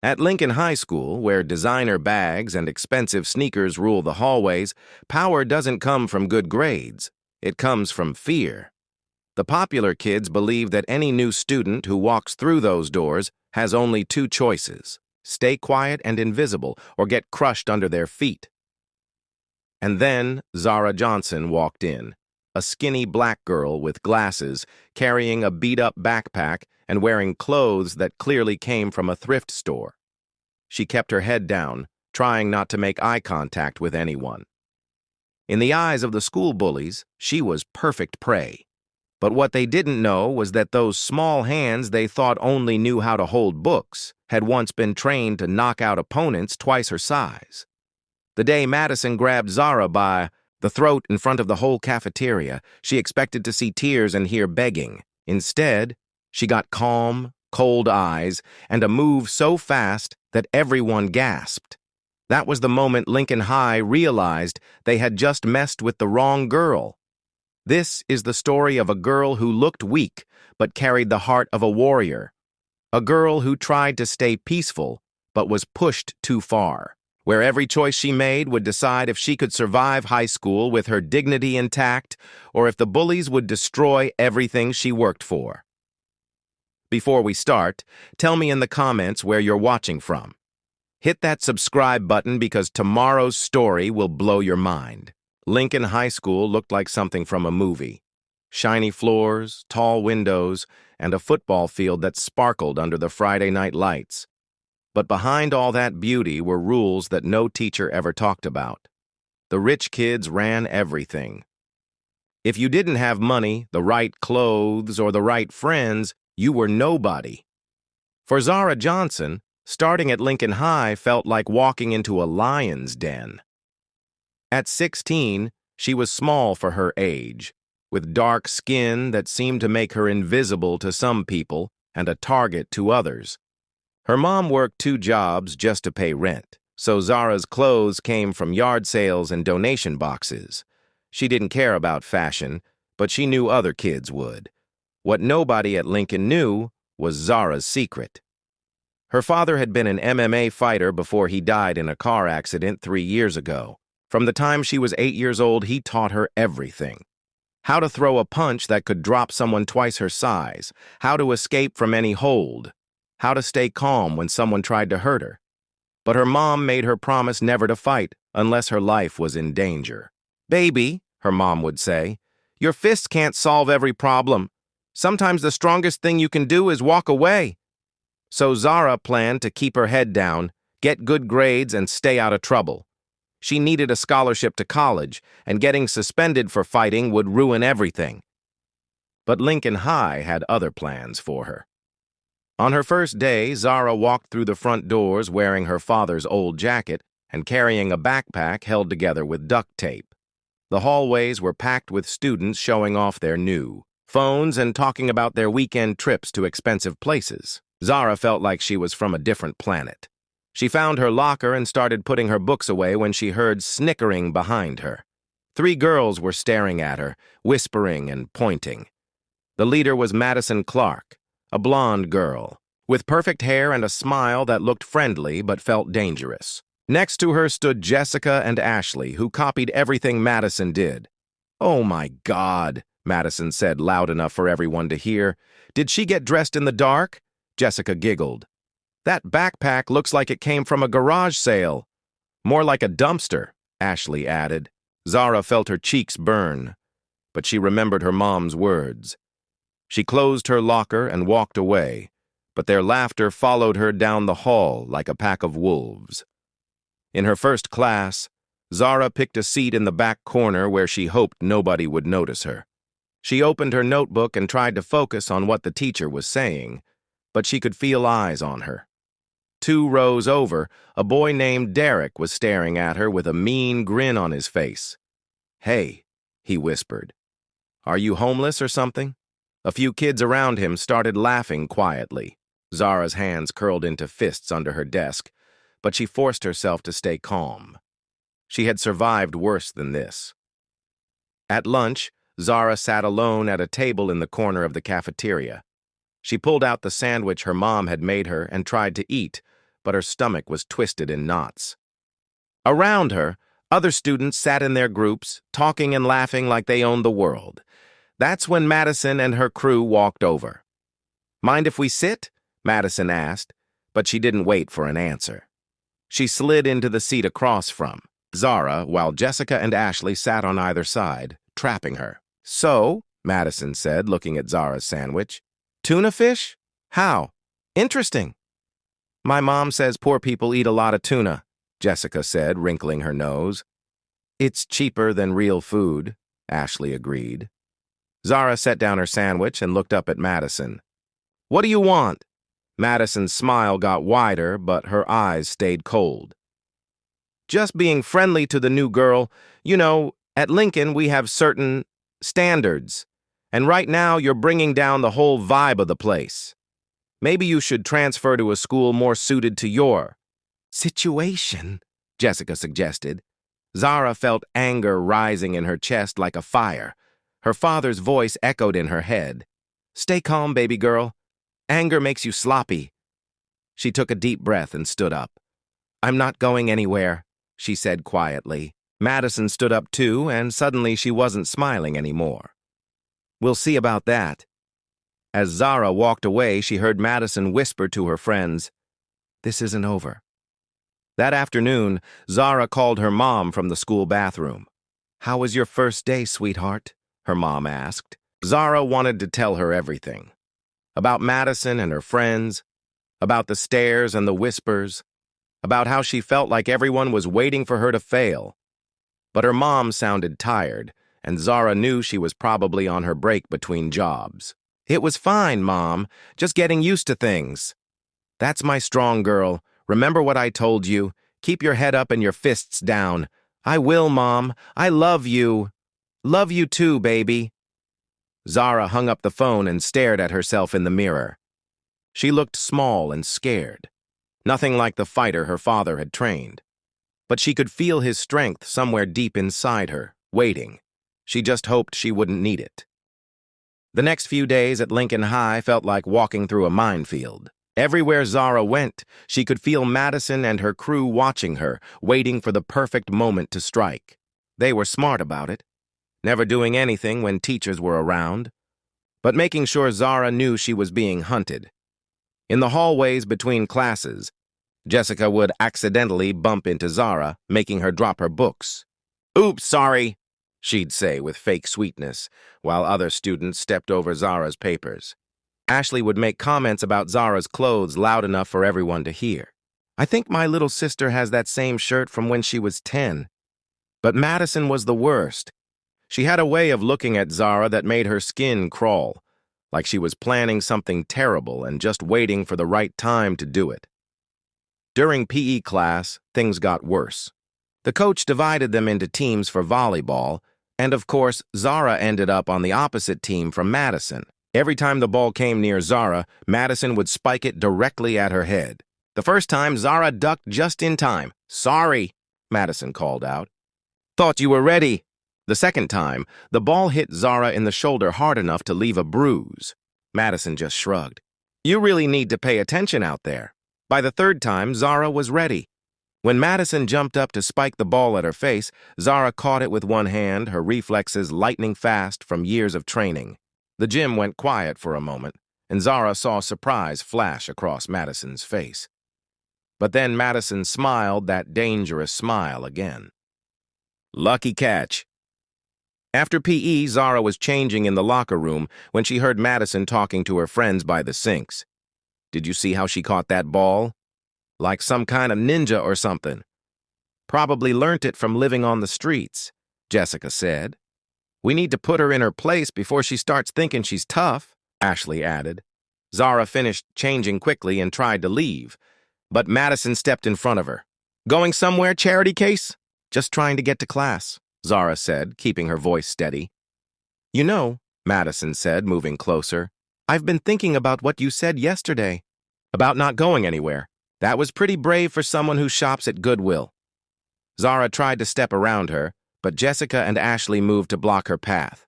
At Lincoln High School, where designer bags and expensive sneakers rule the hallways, power doesn't come from good grades. It comes from fear. The popular kids believe that any new student who walks through those doors has only two choices: stay quiet and invisible, or get crushed under their feet. And then Zara Johnson walked in, a skinny black girl with glasses, carrying a beat-up backpack and wearing clothes that clearly came from a thrift store. She kept her head down, trying not to make eye contact with anyone. In the eyes of the school bullies, she was perfect prey. But what they didn't know was that those small hands they thought only knew how to hold books had once been trained to knock out opponents twice her size. The day Madison grabbed Zara by the throat in front of the whole cafeteria, she expected to see tears and hear begging. Instead, she got calm, cold eyes, and a move so fast that everyone gasped. That was the moment Lincoln High realized they had just messed with the wrong girl. This is the story of a girl who looked weak but carried the heart of a warrior. A girl who tried to stay peaceful but was pushed too far, where every choice she made would decide if she could survive high school with her dignity intact or if the bullies would destroy everything she worked for. Before we start, tell me in the comments where you're watching from. Hit that subscribe button because tomorrow's story will blow your mind. Lincoln High School looked like something from a movie. Shiny floors, tall windows, and a football field that sparkled under the Friday night lights. But behind all that beauty were rules that no teacher ever talked about. The rich kids ran everything. If you didn't have money, the right clothes, or the right friends, you were nobody. For Zara Johnson, starting at Lincoln High felt like walking into a lion's den. At 16, she was small for her age, with dark skin that seemed to make her invisible to some people and a target to others. Her mom worked 2 jobs just to pay rent, so Zara's clothes came from yard sales and donation boxes. She didn't care about fashion, but she knew other kids would. What nobody at Lincoln knew was Zara's secret. Her father had been an MMA fighter before he died in a car accident 3 years ago. From the time she was 8 years old, he taught her everything. How to throw a punch that could drop someone twice her size, how to escape from any hold, how to stay calm when someone tried to hurt her. But her mom made her promise never to fight unless her life was in danger. "Baby," her mom would say, "your fists can't solve every problem. Sometimes the strongest thing you can do is walk away." So Zara planned to keep her head down, get good grades, and stay out of trouble. She needed a scholarship to college, and getting suspended for fighting would ruin everything. But Lincoln High had other plans for her. On her first day, Zara walked through the front doors wearing her father's old jacket and carrying a backpack held together with duct tape. The hallways were packed with students showing off their new phones and talking about their weekend trips to expensive places. Zara felt like she was from a different planet. She found her locker and started putting her books away when she heard snickering behind her. 3 girls were staring at her, whispering and pointing. The leader was Madison Clarke, a blonde girl, with perfect hair and a smile that looked friendly but felt dangerous. Next to her stood Jessica and Ashley, who copied everything Madison did. "Oh my God," Madison said loud enough for everyone to hear. "Did she get dressed in the dark?" Jessica giggled. "That backpack looks like it came from a garage sale." "More like a dumpster," Ashley added. Zara felt her cheeks burn, but she remembered her mom's words. She closed her locker and walked away, but their laughter followed her down the hall like a pack of wolves. In her first class, Zara picked a seat in the back corner where she hoped nobody would notice her. She opened her notebook and tried to focus on what the teacher was saying, but she could feel eyes on her. 2 rows over, a boy named Derek was staring at her with a mean grin on his face. "Hey," he whispered. "Are you homeless or something?" A few kids around him started laughing quietly. Zara's hands curled into fists under her desk, but she forced herself to stay calm. She had survived worse than this. At lunch, Zara sat alone at a table in the corner of the cafeteria. She pulled out the sandwich her mom had made her and tried to eat, but her stomach was twisted in knots. Around her, other students sat in their groups, talking and laughing like they owned the world. That's when Madison and her crew walked over. "Mind if we sit?" Madison asked, but she didn't wait for an answer. She slid into the seat across from Zara, while Jessica and Ashley sat on either side, trapping her. "So," Madison said, looking at Zara's sandwich, "tuna fish? How? Interesting." "My mom says poor people eat a lot of tuna," Jessica said, wrinkling her nose. "It's cheaper than real food," Ashley agreed. Zara set down her sandwich and looked up at Madison. "What do you want?" Madison's smile got wider, but her eyes stayed cold. "Just being friendly to the new girl. You know, at Lincoln we have certain standards, and right now you're bringing down the whole vibe of the place. Maybe you should transfer to a school more suited to your situation," Jessica suggested. Zara felt anger rising in her chest like a fire. Her father's voice echoed in her head. "Stay calm, baby girl. Anger makes you sloppy." She took a deep breath and stood up. "I'm not going anywhere," she said quietly. Madison stood up too, and suddenly she wasn't smiling anymore. "We'll see about that." As Zara walked away, she heard Madison whisper to her friends, "This isn't over." That afternoon, Zara called her mom from the school bathroom. "How was your first day, sweetheart?" her mom asked. Zara wanted to tell her everything. About Madison and her friends, about the stares and the whispers, about how she felt like everyone was waiting for her to fail. But her mom sounded tired, and Zara knew she was probably on her break between jobs. "It was fine, Mom. Just getting used to things." "That's my strong girl. Remember what I told you. Keep your head up and your fists down." "I will, Mom. I love you." "Love you too, baby." Zara hung up the phone and stared at herself in the mirror. She looked small and scared. Nothing like the fighter her father had trained. But she could feel his strength somewhere deep inside her, waiting. She just hoped she wouldn't need it. The next few days at Lincoln High felt like walking through a minefield. Everywhere Zara went, she could feel Madison and her crew watching her, waiting for the perfect moment to strike. They were smart about it, never doing anything when teachers were around, but making sure Zara knew she was being hunted. In the hallways between classes, Jessica would accidentally bump into Zara, making her drop her books. "Oops, sorry," she'd say with fake sweetness, while other students stepped over Zara's papers. Ashley would make comments about Zara's clothes loud enough for everyone to hear. "I think my little sister has that same shirt from when she was 10. But Madison was the worst. She had a way of looking at Zara that made her skin crawl, like she was planning something terrible and just waiting for the right time to do it. During PE class, things got worse. The coach divided them into teams for volleyball, and of course, Zara ended up on the opposite team from Madison. Every time the ball came near Zara, Madison would spike it directly at her head. The first time, Zara ducked just in time. "Sorry," Madison called out. "Thought you were ready." The second time, the ball hit Zara in the shoulder hard enough to leave a bruise. Madison just shrugged. "You really need to pay attention out there." By the third time, Zara was ready. When Madison jumped up to spike the ball at her face, Zara caught it with one hand, her reflexes lightning fast from years of training. The gym went quiet for a moment, and Zara saw surprise flash across Madison's face. But then Madison smiled that dangerous smile again. "Lucky catch." After PE, Zara was changing in the locker room when she heard Madison talking to her friends by the sinks. "Did you see how she caught that ball? Like some kind of ninja or something. Probably learnt it from living on the streets," Jessica said. "We need to put her in her place before she starts thinking she's tough," Ashley added. Zara finished changing quickly and tried to leave, but Madison stepped in front of her. "Going somewhere, charity case?" "Just trying to get to class," Zara said, keeping her voice steady. "You know," Madison said, moving closer, "I've been thinking about what you said yesterday, about not going anywhere. That was pretty brave for someone who shops at Goodwill." Zara tried to step around her, but Jessica and Ashley moved to block her path.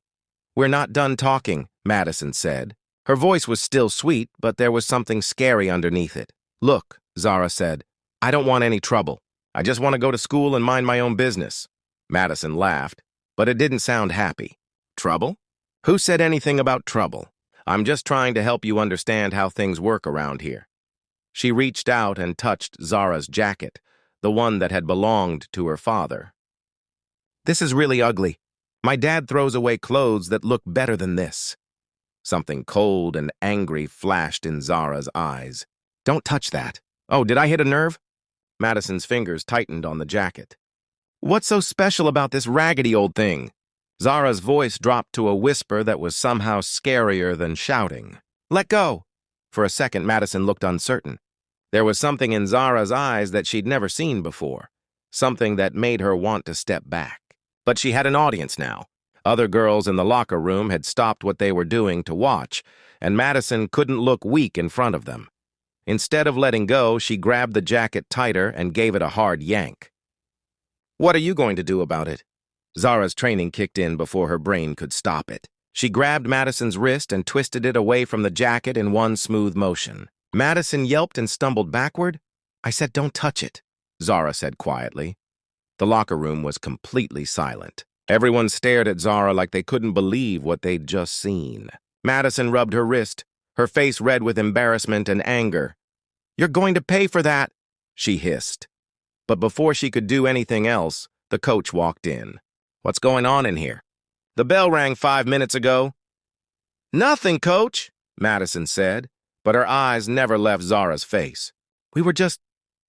"We're not done talking," Madison said. Her voice was still sweet, but there was something scary underneath it. "Look," Zara said, I don't want any trouble. I just want to go to school and mind my own business. Madison laughed, but it didn't sound happy. Trouble? Who said anything about trouble? I'm just trying to help you understand how things work around here. She reached out and touched Zara's jacket, the one that had belonged to her father. This is really ugly. My dad throws away clothes that look better than this. Something cold and angry flashed in Zara's eyes. Don't touch that. Oh, did I hit a nerve? Madison's fingers tightened on the jacket. What's so special about this raggedy old thing? Zara's voice dropped to a whisper that was somehow scarier than shouting. Let go! For a second, Madison looked uncertain. There was something in Zara's eyes that she'd never seen before, something that made her want to step back. But she had an audience now. Other girls in the locker room had stopped what they were doing to watch, and Madison couldn't look weak in front of them. Instead of letting go, she grabbed the jacket tighter and gave it a hard yank. What are you going to do about it? Zara's training kicked in before her brain could stop it. She grabbed Madison's wrist and twisted it away from the jacket in one smooth motion. Madison yelped and stumbled backward. I said, don't touch it, Zara said quietly. The locker room was completely silent. Everyone stared at Zara like they couldn't believe what they'd just seen. Madison rubbed her wrist, her face red with embarrassment and anger. You're going to pay for that, she hissed. But before she could do anything else, the coach walked in. What's going on in here? The bell rang 5 minutes ago. Nothing, coach, Madison said, but her eyes never left Zara's face. We were just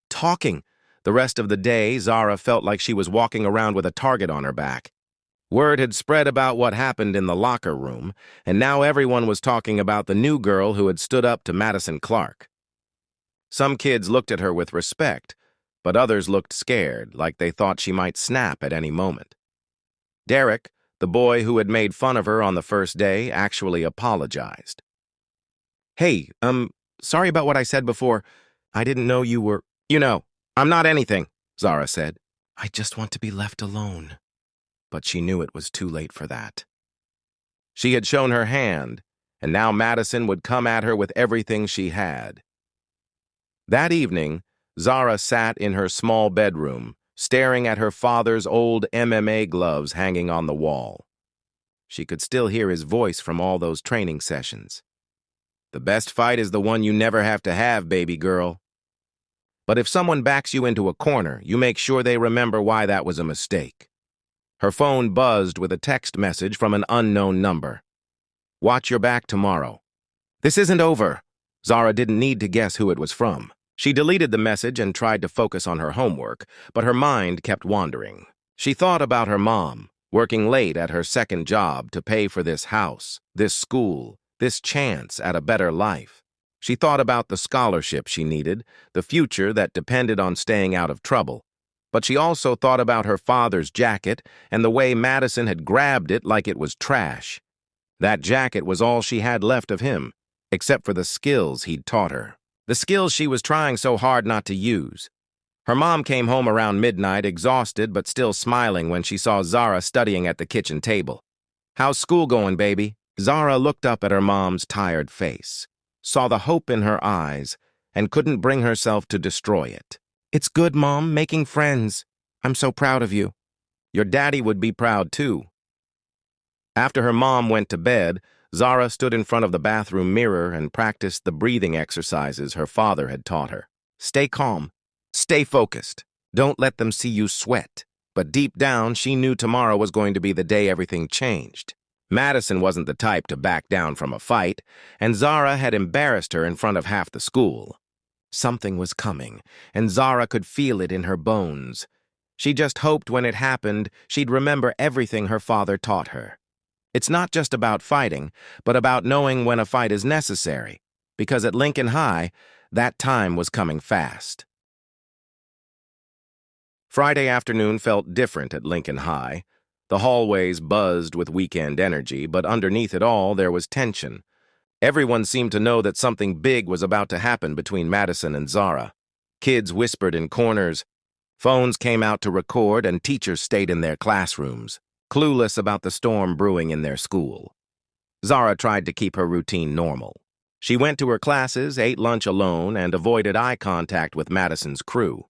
talking. The rest of the day, Zara felt like she was walking around with a target on her back. Word had spread about what happened in the locker room, and now everyone was talking about the new girl who had stood up to Madison Clarke. Some kids looked at her with respect, but others looked scared, like they thought she might snap at any moment. Derek, the boy who had made fun of her on the first day, actually apologized. Hey, sorry about what I said before. I didn't know you were... I'm not anything, Zara said. I just want to be left alone. But she knew it was too late for that. She had shown her hand, and now Madison would come at her with everything she had. That evening, Zara sat in her small bedroom, staring at her father's old MMA gloves hanging on the wall. She could still hear his voice from all those training sessions. The best fight is the one you never have to have, baby girl. But if someone backs you into a corner, you make sure they remember why that was a mistake. Her phone buzzed with a text message from an unknown number. Watch your back tomorrow. This isn't over. Zara didn't need to guess who it was from. She deleted the message and tried to focus on her homework, but her mind kept wandering. She thought about her mom, working late at her second job to pay for this house, this school, this chance at a better life. She thought about the scholarship she needed, the future that depended on staying out of trouble. But she also thought about her father's jacket and the way Madison had grabbed it like it was trash. That jacket was all she had left of him, except for the skills he'd taught her. The skills she was trying so hard not to use. Her mom came home around midnight, exhausted but still smiling when she saw Zara studying at the kitchen table. How's school going, baby? Zara looked up at her mom's tired face, saw the hope in her eyes, and couldn't bring herself to destroy it. It's good, Mom, making friends. I'm so proud of you. Your daddy would be proud, too. After her mom went to bed, Zara stood in front of the bathroom mirror and practiced the breathing exercises her father had taught her. Stay calm. Stay focused. Don't let them see you sweat. But deep down, she knew tomorrow was going to be the day everything changed. Madison wasn't the type to back down from a fight, and Zara had embarrassed her in front of half the school. Something was coming, and Zara could feel it in her bones. She just hoped when it happened, she'd remember everything her father taught her. It's not just about fighting, but about knowing when a fight is necessary, because at Lincoln High, that time was coming fast. Friday afternoon felt different at Lincoln High. The hallways buzzed with weekend energy, but underneath it all, there was tension. Everyone seemed to know that something big was about to happen between Madison and Zara. Kids whispered in corners. Phones came out to record, and teachers stayed in their classrooms, clueless about the storm brewing in their school. Zara tried to keep her routine normal. She went to her classes, ate lunch alone, and avoided eye contact with Madison's crew.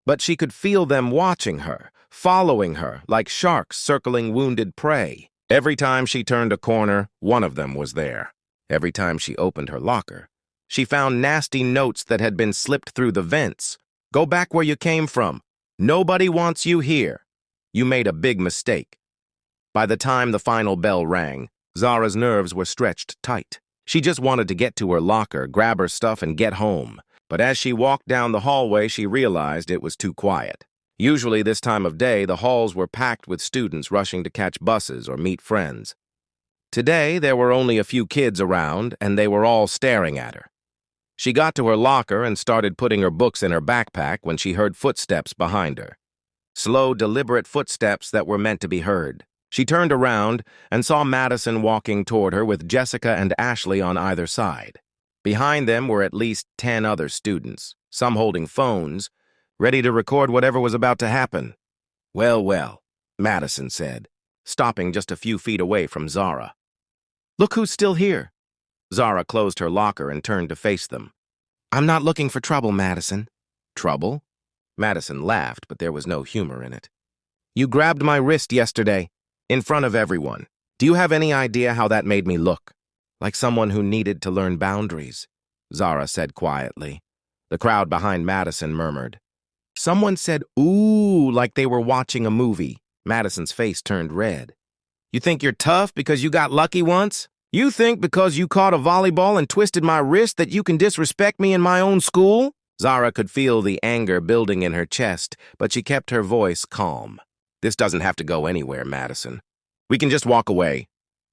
But she could feel them watching her, following her like sharks circling wounded prey. Every time she turned a corner, one of them was there. Every time she opened her locker, she found nasty notes that had been slipped through the vents. Go back where you came from. Nobody wants you here. You made a big mistake. By the time the final bell rang, Zara's nerves were stretched tight. She just wanted to get to her locker, grab her stuff, and get home. But as she walked down the hallway, she realized it was too quiet. Usually this time of day, the halls were packed with students rushing to catch buses or meet friends. Today, there were only a few kids around, and they were all staring at her. She got to her locker and started putting her books in her backpack when she heard footsteps behind her. Slow, deliberate footsteps that were meant to be heard. She turned around and saw Madison walking toward her with Jessica and Ashley on either side. Behind them were at least 10 other students, some holding phones, ready to record whatever was about to happen. Well, well, Madison said, stopping just a few feet away from Zara. Look who's still here. Zara closed her locker and turned to face them. I'm not looking for trouble, Madison. Trouble? Madison laughed, but there was no humor in it. You grabbed my wrist yesterday, in front of everyone. Do you have any idea how that made me look? Like someone who needed to learn boundaries, Zara said quietly. The crowd behind Madison murmured. Someone said, ooh, like they were watching a movie. Madison's face turned red. You think you're tough because you got lucky once? You think because you caught a volleyball and twisted my wrist that you can disrespect me in my own school? Zara could feel the anger building in her chest, but she kept her voice calm. This doesn't have to go anywhere, Madison. We can just walk away.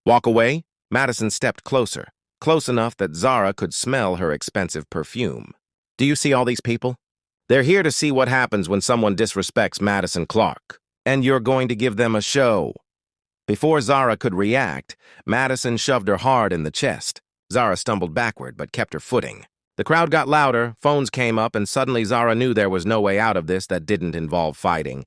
Walk away? Madison stepped closer, close enough that Zara could smell her expensive perfume. Do you see all these people? They're here to see what happens when someone disrespects Madison Clarke. And you're going to give them a show. Before Zara could react, Madison shoved her hard in the chest. Zara stumbled backward, but kept her footing. The crowd got louder, phones came up, and suddenly Zara knew there was no way out of this that didn't involve fighting.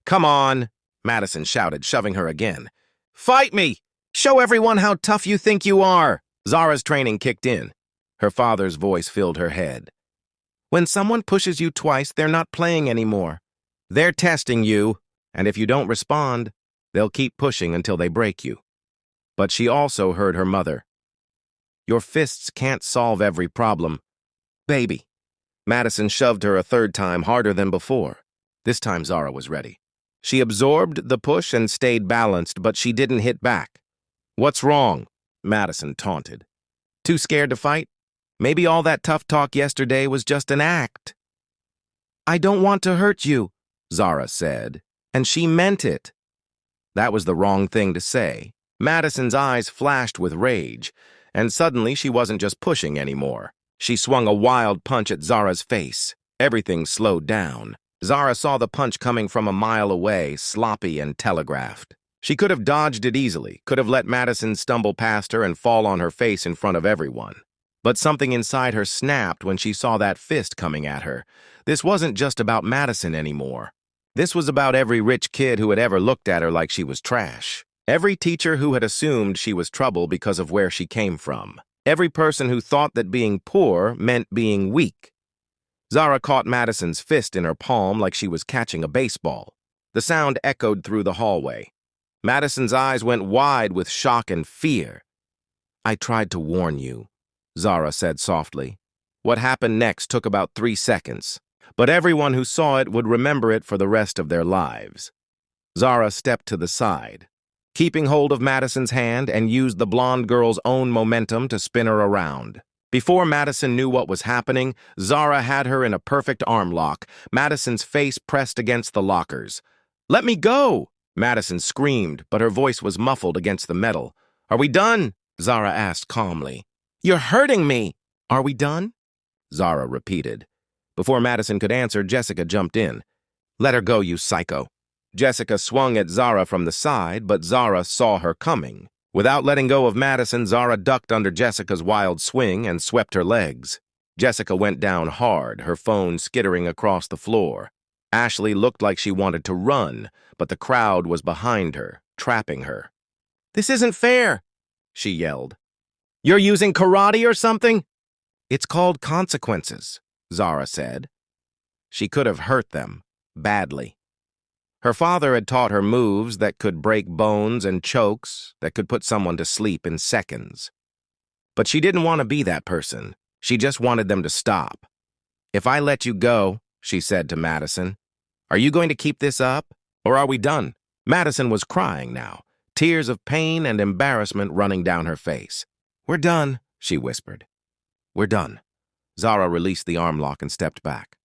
Come on, Madison shouted, shoving her again. Fight me! Show everyone how tough you think you are! Zara's training kicked in. Her father's voice filled her head. When someone pushes you twice, they're not playing anymore. They're testing you, and if you don't respond, they'll keep pushing until they break you. But she also heard her mother. Your fists can't solve every problem. Baby. Madison shoved her a third time, harder than before. This time Zara was ready. She absorbed the push and stayed balanced, but she didn't hit back. What's wrong? Madison taunted. Too scared to fight? Maybe all that tough talk yesterday was just an act. I don't want to hurt you, Zara said, and she meant it. That was the wrong thing to say. Madison's eyes flashed with rage, and suddenly she wasn't just pushing anymore. She swung a wild punch at Zara's face. Everything slowed down. Zara saw the punch coming from a mile away, sloppy and telegraphed. She could have dodged it easily, could have let Madison stumble past her and fall on her face in front of everyone. But something inside her snapped when she saw that fist coming at her. This wasn't just about Madison anymore. This was about every rich kid who had ever looked at her like she was trash. Every teacher who had assumed she was trouble because of where she came from. Every person who thought that being poor meant being weak. Zara caught Madison's fist in her palm like she was catching a baseball. The sound echoed through the hallway. Madison's eyes went wide with shock and fear. I tried to warn you, Zara said softly. What happened next took about 3 seconds, but everyone who saw it would remember it for the rest of their lives. Zara stepped to the side, keeping hold of Madison's hand, and used the blonde girl's own momentum to spin her around. Before Madison knew what was happening, Zara had her in a perfect arm lock, Madison's face pressed against the lockers. Let me go! Madison screamed, but her voice was muffled against the metal. Are we done? Zara asked calmly. You're hurting me! Are we done? Zara repeated. Before Madison could answer, Jessica jumped in. Let her go, you psycho. Jessica swung at Zara from the side, but Zara saw her coming. Without letting go of Madison, Zara ducked under Jessica's wild swing and swept her legs. Jessica went down hard, her phone skittering across the floor. Ashley looked like she wanted to run, but the crowd was behind her, trapping her. This isn't fair, she yelled. You're using karate or something? It's called consequences, Zara said. She could have hurt them, badly. Her father had taught her moves that could break bones and chokes that could put someone to sleep in seconds. But she didn't want to be that person. She just wanted them to stop. If I let you go, she said to Madison, are you going to keep this up, or are we done? Madison was crying now, tears of pain and embarrassment running down her face. We're done, she whispered. We're done. Zara released the arm lock and stepped back.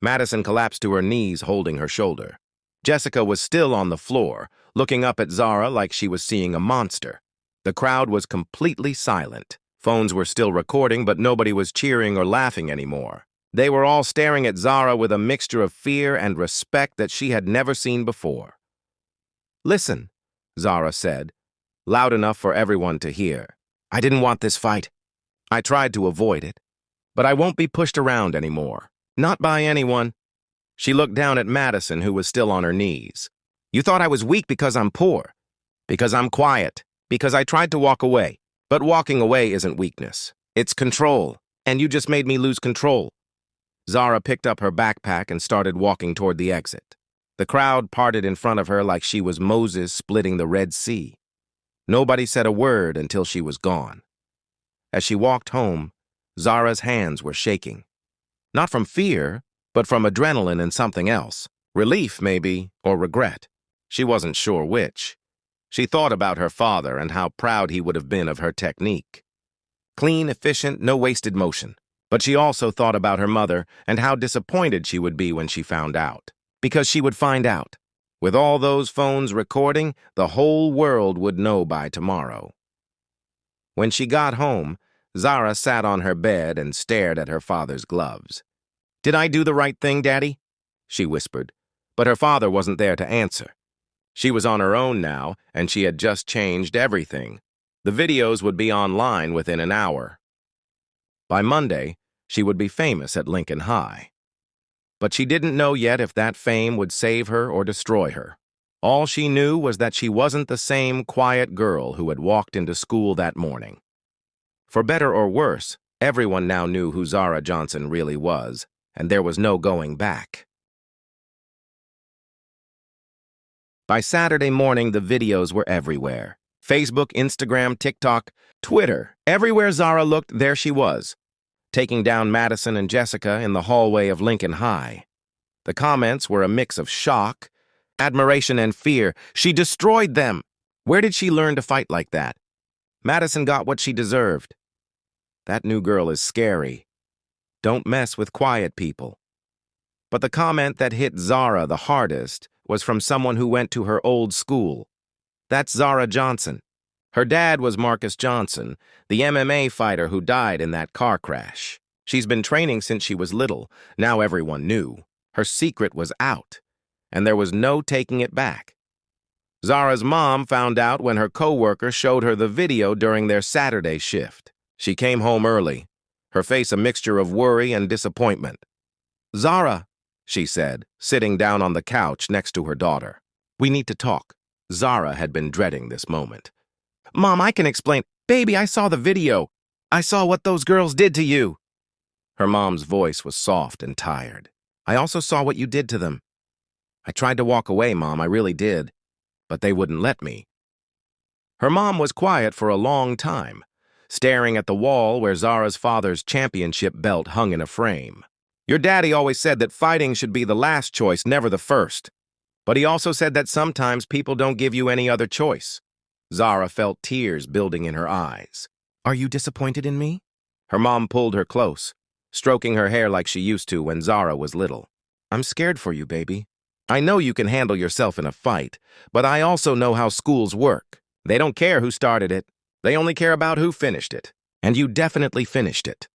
Madison collapsed to her knees, holding her shoulder. Jessica was still on the floor, looking up at Zara like she was seeing a monster. The crowd was completely silent. Phones were still recording, but nobody was cheering or laughing anymore. They were all staring at Zara with a mixture of fear and respect that she had never seen before. Listen, Zara said, loud enough for everyone to hear. I didn't want this fight. I tried to avoid it, but I won't be pushed around anymore. Not by anyone. She looked down at Madison, who was still on her knees. You thought I was weak because I'm poor, because I'm quiet, because I tried to walk away. But walking away isn't weakness. It's control, and you just made me lose control. Zara picked up her backpack and started walking toward the exit. The crowd parted in front of her like she was Moses splitting the Red Sea. Nobody said a word until she was gone. As she walked home, Zara's hands were shaking. Not from fear, but from adrenaline and something else. Relief, maybe, or regret. She wasn't sure which. She thought about her father and how proud he would have been of her technique. Clean, efficient, no wasted motion. But she also thought about her mother and how disappointed she would be when she found out. Because she would find out. With all those phones recording, the whole world would know by tomorrow. When she got home, Zara sat on her bed and stared at her father's gloves. Did I do the right thing, Daddy? She whispered, but her father wasn't there to answer. She was on her own now, and she had just changed everything. The videos would be online within an hour. By Monday, she would be famous at Lincoln High. But she didn't know yet if that fame would save her or destroy her. All she knew was that she wasn't the same quiet girl who had walked into school that morning. For better or worse, everyone now knew who Zara Johnson really was, and there was no going back. By Saturday morning, the videos were everywhere. Facebook, Instagram, TikTok, Twitter. Everywhere Zara looked, there she was, taking down Madison and Jessica in the hallway of Lincoln High. The comments were a mix of shock, admiration, and fear. She destroyed them. Where did she learn to fight like that? Madison got what she deserved. That new girl is scary. Don't mess with quiet people. But the comment that hit Zara the hardest was from someone who went to her old school. That's Zara Johnson. Her dad was Marcus Johnson, the MMA fighter who died in that car crash. She's been training since she was little. Now everyone knew. Her secret was out, and there was no taking it back. Zara's mom found out when her coworker showed her the video during their Saturday shift. She came home early, her face a mixture of worry and disappointment. Zara, she said, sitting down on the couch next to her daughter. We need to talk. Zara had been dreading this moment. Mom, I can explain. Baby, I saw the video. I saw what those girls did to you. Her mom's voice was soft and tired. I also saw what you did to them. I tried to walk away, Mom, I really did. But they wouldn't let me. Her mom was quiet for a long time, staring at the wall where Zara's father's championship belt hung in a frame. Your daddy always said that fighting should be the last choice, never the first. But he also said that sometimes people don't give you any other choice. Zara felt tears building in her eyes. Are you disappointed in me? Her mom pulled her close, stroking her hair like she used to when Zara was little. I'm scared for you, baby. I know you can handle yourself in a fight, but I also know how schools work. They don't care who started it. They only care about who finished it. And you definitely finished it.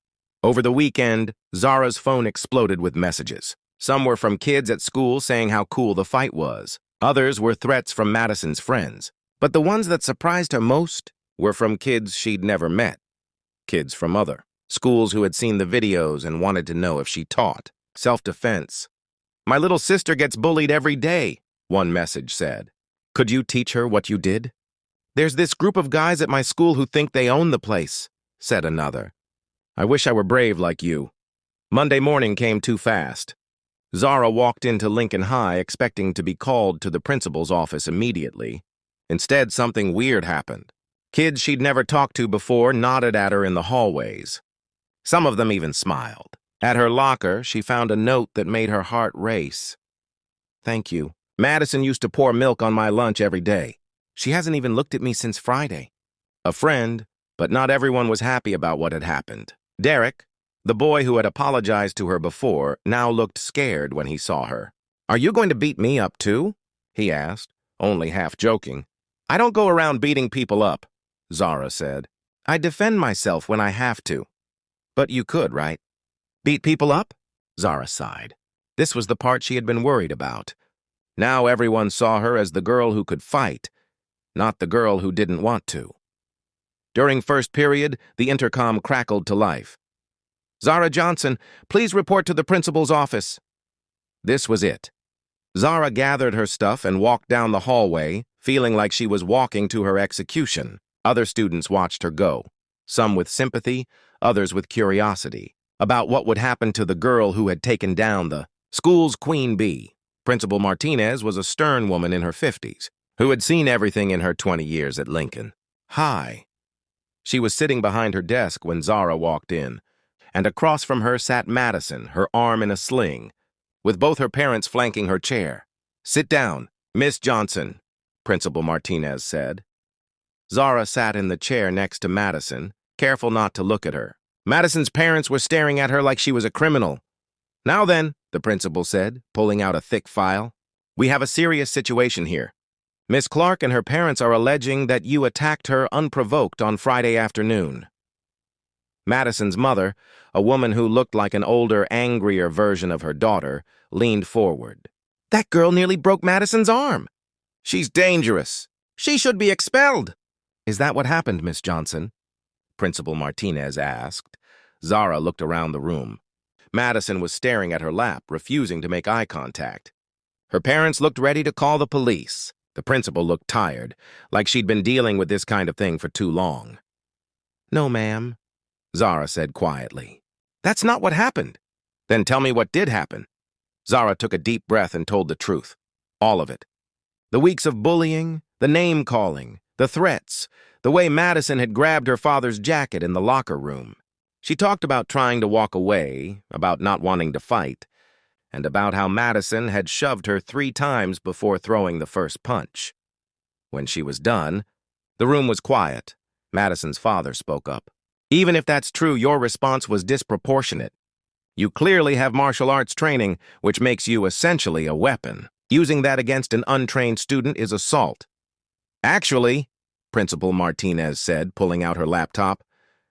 Over the weekend, Zara's phone exploded with messages. Some were from kids at school saying how cool the fight was. Others were threats from Madison's friends. But the ones that surprised her most were from kids she'd never met. Kids from other schools who had seen the videos and wanted to know if she taught. Self-defense. My little sister gets bullied every day, one message said. Could you teach her what you did? "There's this group of guys at my school who think they own the place," said another. "I wish I were brave like you." Monday morning came too fast. Zara walked into Lincoln High expecting to be called to the principal's office immediately. Instead, something weird happened. Kids she'd never talked to before nodded at her in the hallways. Some of them even smiled. At her locker, she found a note that made her heart race. "Thank you. Madison used to pour milk on my lunch every day. She hasn't even looked at me since Friday." A friend, but not everyone was happy about what had happened. Derek, the boy who had apologized to her before, now looked scared when he saw her. "Are you going to beat me up too?" he asked, only half joking. "I don't go around beating people up," Zara said. "I defend myself when I have to." "But you could, right?" "Beat people up?" Zara sighed. This was the part she had been worried about. Now everyone saw her as the girl who could fight, not the girl who didn't want to. During first period, the intercom crackled to life. "Zara Johnson, please report to the principal's office." This was it. Zara gathered her stuff and walked down the hallway, feeling like she was walking to her execution. Other students watched her go, some with sympathy, others with curiosity, about what would happen to the girl who had taken down the school's queen bee. Principal Martinez was a stern woman in her 50s, who had seen everything in her 20 years at Lincoln. Hi. She was sitting behind her desk when Zara walked in, and across from her sat Madison, her arm in a sling, with both her parents flanking her chair. "Sit down, Miss Johnson," Principal Martinez said. Zara sat in the chair next to Madison, careful not to look at her. Madison's parents were staring at her like she was a criminal. "Now then," the principal said, pulling out a thick file, "we have a serious situation here. Miss Clarke and her parents are alleging that you attacked her unprovoked on Friday afternoon." Madison's mother, a woman who looked like an older, angrier version of her daughter, leaned forward. "That girl nearly broke Madison's arm. She's dangerous. She should be expelled." "Is that what happened, Miss Johnson?" Principal Martinez asked. Zara looked around the room. Madison was staring at her lap, refusing to make eye contact. Her parents looked ready to call the police. The principal looked tired, like she'd been dealing with this kind of thing for too long. "No, ma'am," Zara said quietly. "That's not what happened." "Then tell me what did happen." Zara took a deep breath and told the truth. All of it. The weeks of bullying, the name-calling, the threats, the way Madison had grabbed her father's jacket in the locker room. She talked about trying to walk away, about not wanting to fight, and about how Madison had shoved her 3 times before throwing the first punch. When she was done, the room was quiet. Madison's father spoke up. "Even if that's true, your response was disproportionate. You clearly have martial arts training, which makes you essentially a weapon. Using that against an untrained student is assault." "Actually," Principal Martinez said, pulling out her laptop,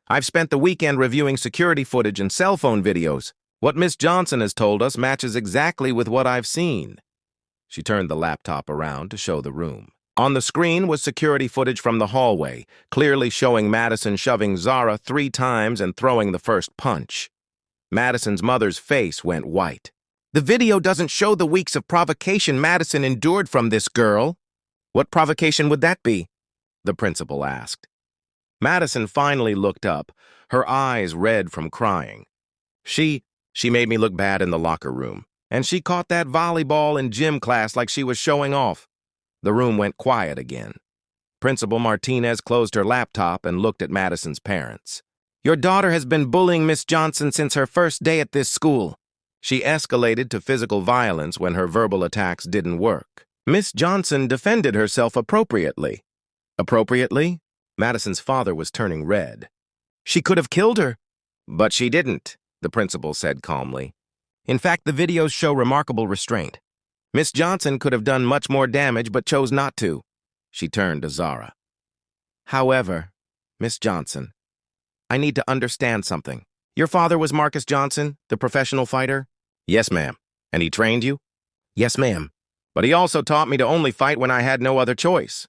"I've spent the weekend reviewing security footage and cell phone videos. What Miss Johnson has told us matches exactly with what I've seen." She turned the laptop around to show the room. On the screen was security footage from the hallway, clearly showing Madison shoving Zara 3 times and throwing the first punch. Madison's mother's face went white. "The video doesn't show the weeks of provocation Madison endured from this girl." "What provocation would that be?" the principal asked. Madison finally looked up, her eyes red from crying. She made me look bad in the locker room, and she caught that volleyball in gym class like she was showing off." The room went quiet again. Principal Martinez closed her laptop and looked at Madison's parents. "Your daughter has been bullying Miss Johnson since her first day at this school." She escalated to physical violence when her verbal attacks didn't work. Miss Johnson defended herself appropriately. Appropriately? Madison's father was turning red. "She could have killed her." "But she didn't," the principal said calmly. "In fact, the videos show remarkable restraint. Miss Johnson could have done much more damage but chose not to." She turned to Zara. "However, Miss Johnson, I need to understand something. Your father was Marcus Johnson, the professional fighter?" "Yes, ma'am." "And he trained you?" "Yes, ma'am. But he also taught me to only fight when I had no other choice."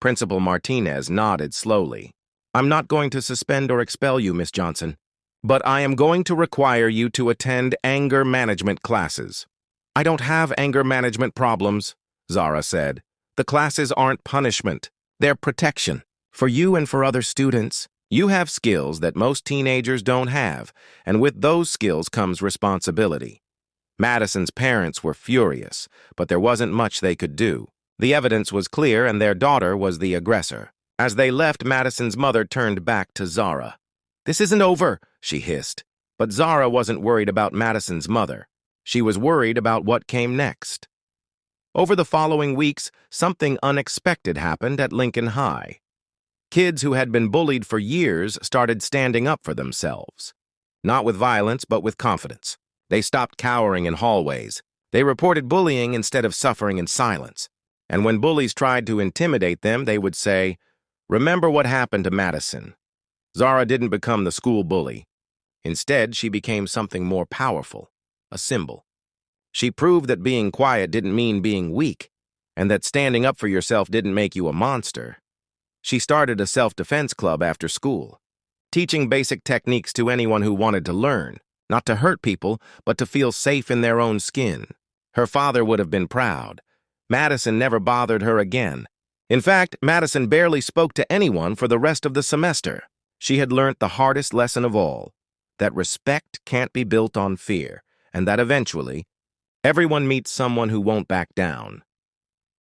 Principal Martinez nodded slowly. "I'm not going to suspend or expel you, Miss Johnson, but I am going to require you to attend anger management classes." "I don't have anger management problems," Zara said. "The classes aren't punishment." They're protection. For you and for other students, you have skills that most teenagers don't have, and with those skills comes responsibility. Madison's parents were furious, but there wasn't much they could do. The evidence was clear, and their daughter was the aggressor. As they left, Madison's mother turned back to Zara. "This isn't over," she hissed. But Zara wasn't worried about Madison's mother. She was worried about what came next. Over the following weeks, something unexpected happened at Lincoln High. Kids who had been bullied for years started standing up for themselves. Not with violence, but with confidence. They stopped cowering in hallways. They reported bullying instead of suffering in silence. And when bullies tried to intimidate them, they would say, "Remember what happened to Madison." Zara didn't become the school bully. Instead, she became something more powerful, a symbol. She proved that being quiet didn't mean being weak, and that standing up for yourself didn't make you a monster. She started a self-defense club after school, teaching basic techniques to anyone who wanted to learn, not to hurt people, but to feel safe in their own skin. Her father would have been proud. Madison never bothered her again. In fact, Madison barely spoke to anyone for the rest of the semester. She had learned the hardest lesson of all, that respect can't be built on fear, and that eventually, everyone meets someone who won't back down.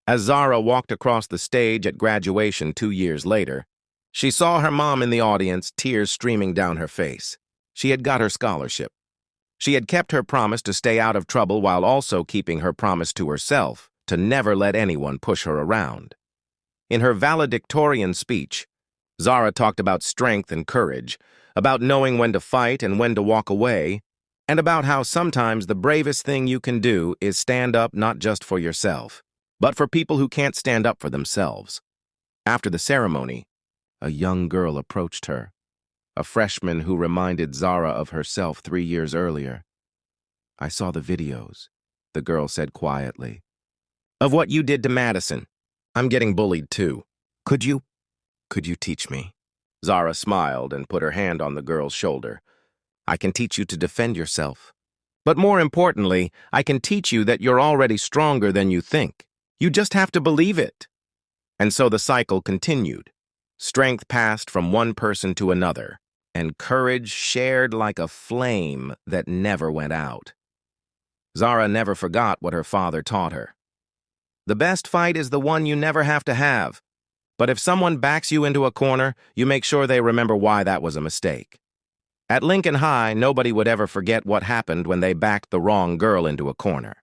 As Zara walked across the stage at graduation 2 years later, she saw her mom in the audience, tears streaming down her face. She had got her scholarship. She had kept her promise to stay out of trouble while also keeping her promise to herself to never let anyone push her around. In her valedictorian speech, Zara talked about strength and courage, about knowing when to fight and when to walk away, and about how sometimes the bravest thing you can do is stand up not just for yourself, but for people who can't stand up for themselves. After the ceremony, a young girl approached her, a freshman who reminded Zara of herself 3 years earlier. "I saw the videos," the girl said quietly, "of what you did to Madison. I'm getting bullied too. Could you teach me?" Zara smiled and put her hand on the girl's shoulder. "I can teach you to defend yourself. But more importantly, I can teach you that you're already stronger than you think. You just have to believe it." And so the cycle continued. Strength passed from one person to another, and courage shared like a flame that never went out. Zara never forgot what her father taught her. The best fight is the one you never have to have. But if someone backs you into a corner, you make sure they remember why that was a mistake. At Lincoln High, nobody would ever forget what happened when they backed the wrong girl into a corner.